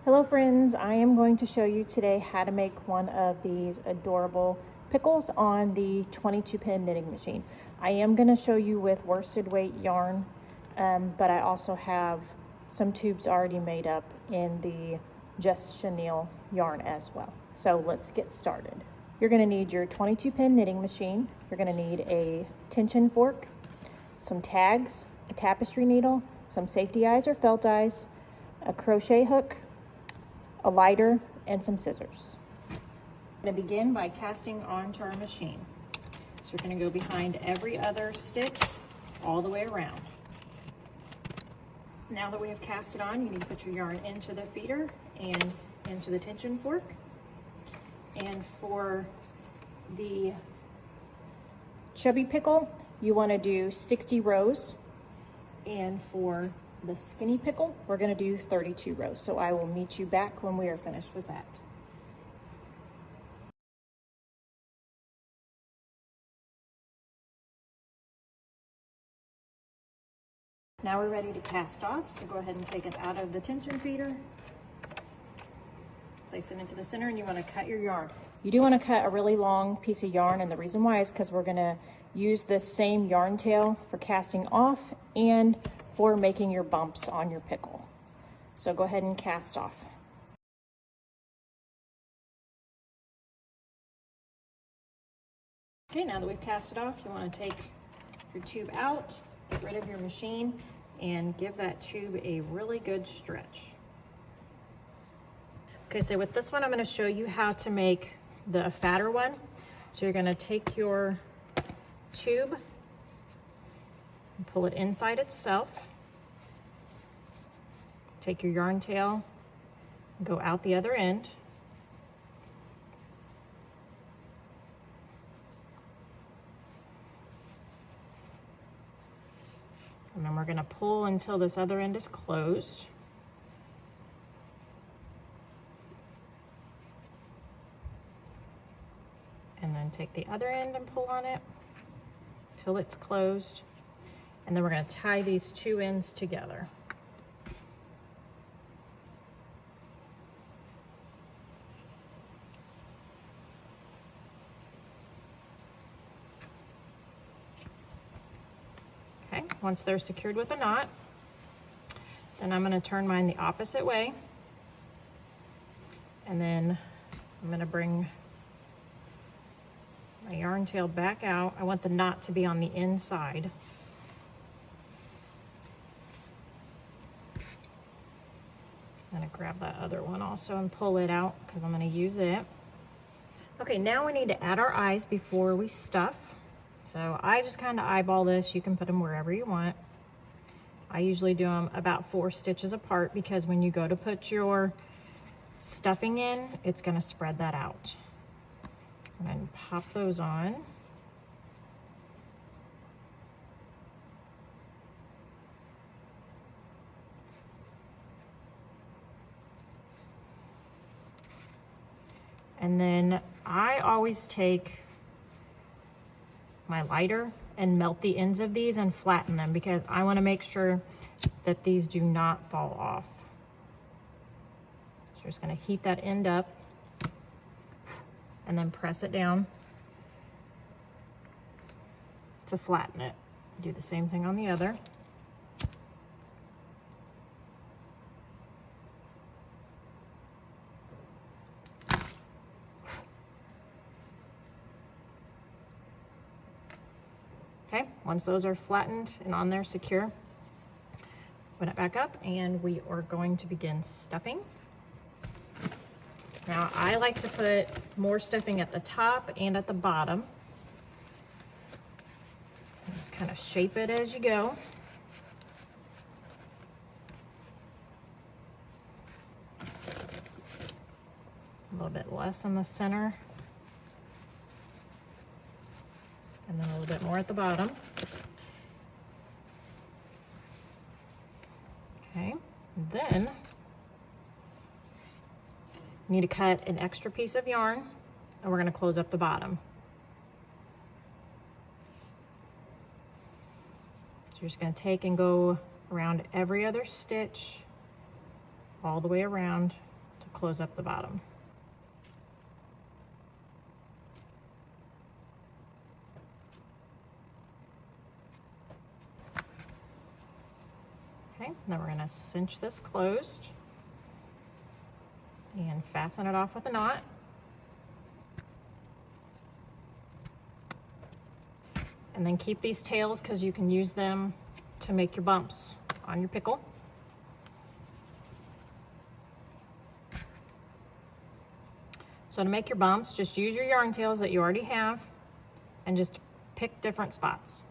Hello friends, I am going to show you today how to make one of these adorable pickles on the 22 pin knitting machine. I am going to show you with worsted weight yarn, but I also have some tubes already made up in the Just Chenille yarn as well. So let's get started. You're going to need your 22 pin knitting machine. You're going to need a tension fork, some tags, a tapestry needle, some safety eyes or felt eyes, a crochet hook, a lighter, and some scissors. I'm going to begin by casting onto our machine. So you're going to go behind every other stitch all the way around. Now that we have cast it on, you need to put your yarn into the feeder and into the tension fork. And for the chubby pickle, you want to do 60 rows. And for the skinny pickle, we're going to do 32 rows. So I will meet you back when we are finished with that. Now we're ready to cast off, so go ahead and take it out of the tension feeder. Place it into the center, and you want to cut your yarn. You do want to cut a really long piece of yarn, and the reason why is because we're going to use this same yarn tail for casting off and for making your bumps on your pickle. So go ahead and cast off. Okay, now that we've cast it off, you want to take your tube out, get rid of your machine, and give that tube a really good stretch. Okay, so with this one, I'm going to show you how to make the fatter one. So you're going to take your tube and pull it inside itself. Take your yarn tail, go out the other end. And then we're going to pull until this other end is closed. And then take the other end and pull on it till it's closed. And then we're going to tie these two ends together. Okay, once they're secured with a knot, then I'm going to turn mine the opposite way. And then I'm going to bring my yarn tail back out. I want the knot to be on the inside. I'm going to grab that other one also and pull it out because I'm going to use it. Okay, now we need to add our eyes before we stuff. So I just kind of eyeball this. You can put them wherever you want. I usually do them about 4 stitches apart because when you go to put your stuffing in, it's going to spread that out. And then pop those on. And then I always take my lighter and melt the ends of these and flatten them because I want to make sure that these do not fall off. So you're just going to heat that end up and then press it down to flatten it. Do the same thing on the other. Okay, once those are flattened and on there secure, put it back up and we are going to begin stuffing. Now I like to put more stuffing at the top and at the bottom. Just kind of shape it as you go. A little bit less in the center. And then a little bit more at the bottom. Okay, then you need to cut an extra piece of yarn and we're going to close up the bottom. So you're just going to take and go around every other stitch all the way around to close up the bottom. Okay, then we're going to cinch this closed and fasten it off with a knot. And then keep these tails because you can use them to make your bumps on your pickle. So to make your bumps, just use your yarn tails that you already have and just pick different spots.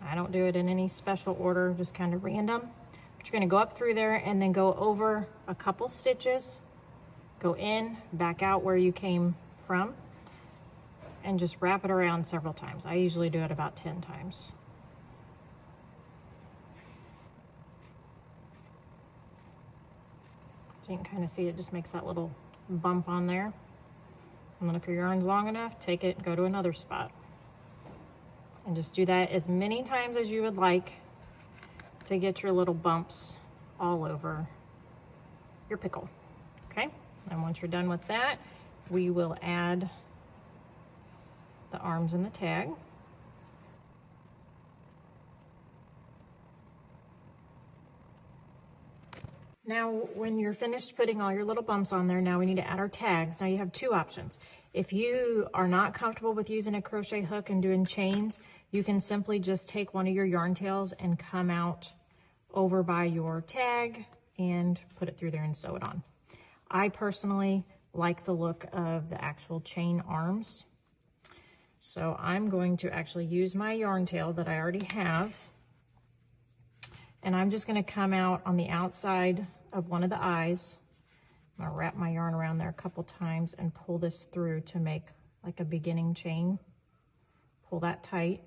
I don't do it in any special order, just kind of random. But you're gonna go up through there and then go over a couple stitches, go in, back out where you came from, and just wrap it around several times. I usually do it about 10 times. So you can kind of see it just makes that little bump on there. And then if your yarn's long enough, take it and go to another spot. And just do that as many times as you would like to get your little bumps all over your pickle, okay? And once you're done with that, we will add the arms and the tag. Now, when you're finished putting all your little bumps on there, now we need to add our tags. Now you have two options. If you are not comfortable with using a crochet hook and doing chains, you can simply just take one of your yarn tails and come out over by your tag and put it through there and sew it on. I personally like the look of the actual chain arms. So I'm going to actually use my yarn tail that I already have, and I'm just going to come out on the outside of one of the eyes. I'm going to wrap my yarn around there a couple times and pull this through to make like a beginning chain. Pull that tight.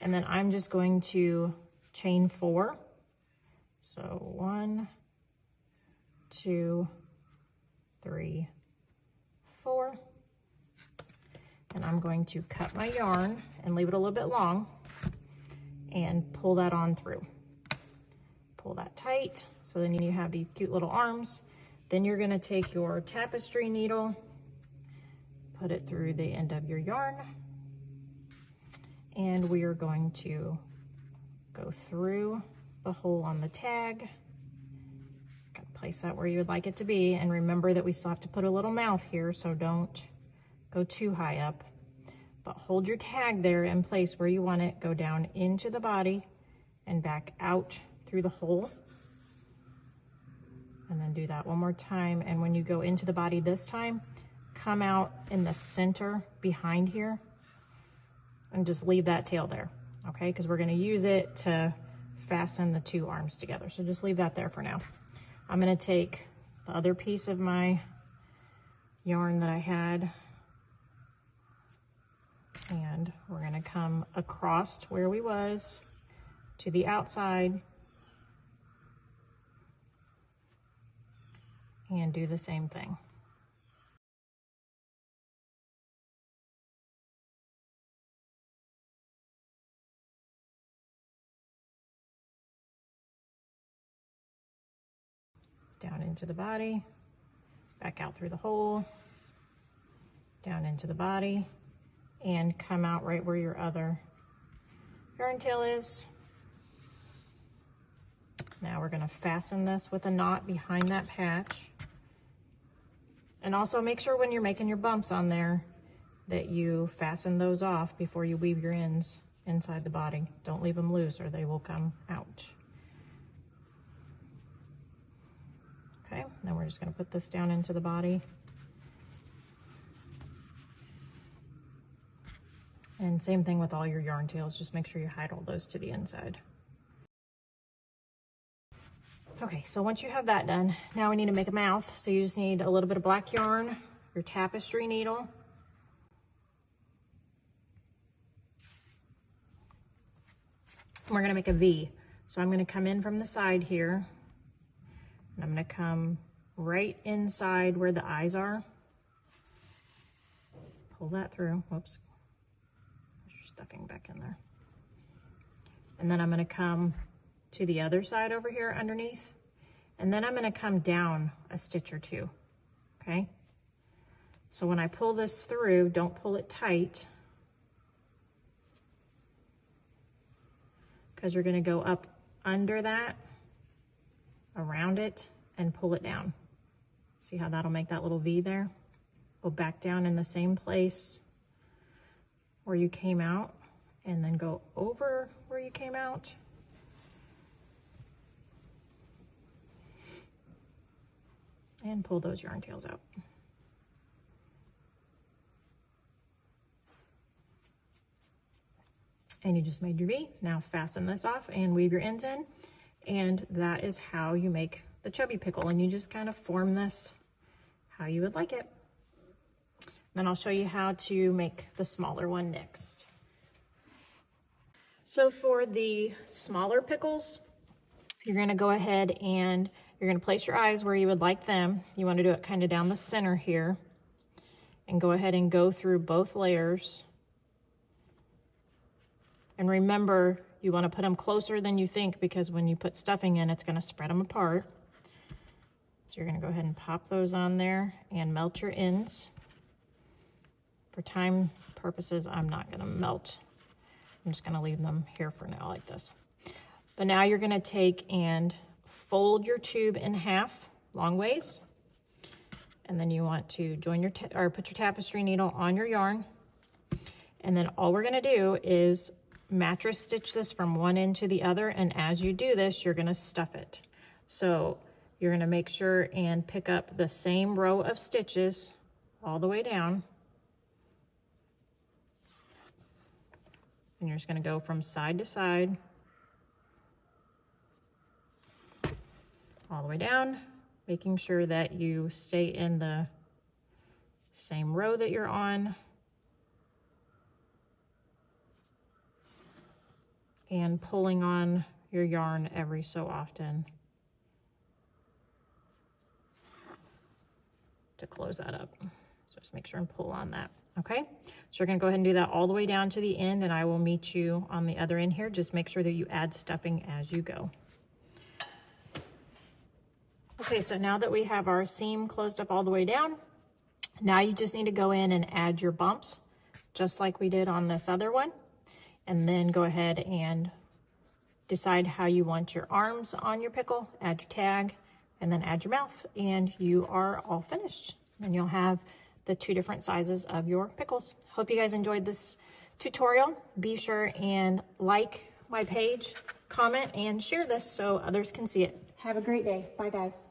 And then I'm just going to chain 4. So 1, 2, 3, 4. And I'm going to cut my yarn and leave it a little bit long and pull that on through. Pull that tight, so then you have these cute little arms. Then you're gonna take your tapestry needle, put it through the end of your yarn, and we are going to go through the hole on the tag. Place that where you would like it to be, and remember that we still have to put a little mouth here, so don't go too high up, but hold your tag there in place where you want it. Go down into the body and back out through the hole, and then do that one more time. And when you go into the body this time, come out in the center behind here and just leave that tail there, okay? Because we're going to use it to fasten the two arms together, so just leave that there for now. I'm going to take the other piece of my yarn that I had, and we're going to come across where we was to the outside and do the same thing. Down into the body, back out through the hole, down into the body, and come out right where your other yarn tail is. Now we're going to fasten this with a knot behind that patch. And also make sure when you're making your bumps on there that you fasten those off before you weave your ends inside the body. Don't leave them loose or they will come out. Okay, then we're just going to put this down into the body. And same thing with all your yarn tails, just make sure you hide all those to the inside. Okay, so once you have that done, now we need to make a mouth. So you just need a little bit of black yarn, your tapestry needle, and we're gonna make a V. So I'm gonna come in from the side here, and I'm gonna come right inside where the eyes are. Pull that through, whoops. There's your stuffing back in there. And then I'm gonna come to the other side over here underneath, And then I'm gonna come down a stitch or two, okay? So when I pull this through, don't pull it tight, because you're gonna go up under that, around it, and pull it down. See how that'll make that little V there? Go back down in the same place where you came out, and then go over where you came out. And pull those yarn tails out. And you just made your V. Now fasten this off and weave your ends in. And that is how you make the chubby pickle. And you just kind of form this how you would like it. Then I'll show you how to make the smaller one next. So for the smaller pickles, you're gonna go ahead and you're gonna place your eyes where you would like them. You wanna do it kind of down the center here. And go ahead and go through both layers. And remember, you wanna put them closer than you think, because when you put stuffing in, it's gonna spread them apart. So you're gonna go ahead and pop those on there and melt your ends. For time purposes, I'm not gonna melt. I'm just gonna leave them here for now like this. But now you're gonna take and fold your tube in half, long ways. And then you want to join your, put your tapestry needle on your yarn. And then all we're gonna do is mattress stitch this from one end to the other. And as you do this, you're gonna stuff it. So you're gonna make sure and pick up the same row of stitches all the way down. And you're just gonna go from side to side, all the way down, making sure that you stay in the same row that you're on. And pulling on your yarn every so often to close that up. So just make sure and pull on that, okay? So you're gonna go ahead and do that all the way down to the end, and I will meet you on the other end here. Just make sure that you add stuffing as you go. Okay, so now that we have our seam closed up all the way down, now you just need to go in and add your bumps, just like we did on this other one. And then go ahead and decide how you want your arms on your pickle, add your tag, and then add your mouth, and you are all finished. And you'll have the two different sizes of your pickles. Hope you guys enjoyed this tutorial. Be sure and like my page, comment, and share this so others can see it. Have a great day. Bye, guys.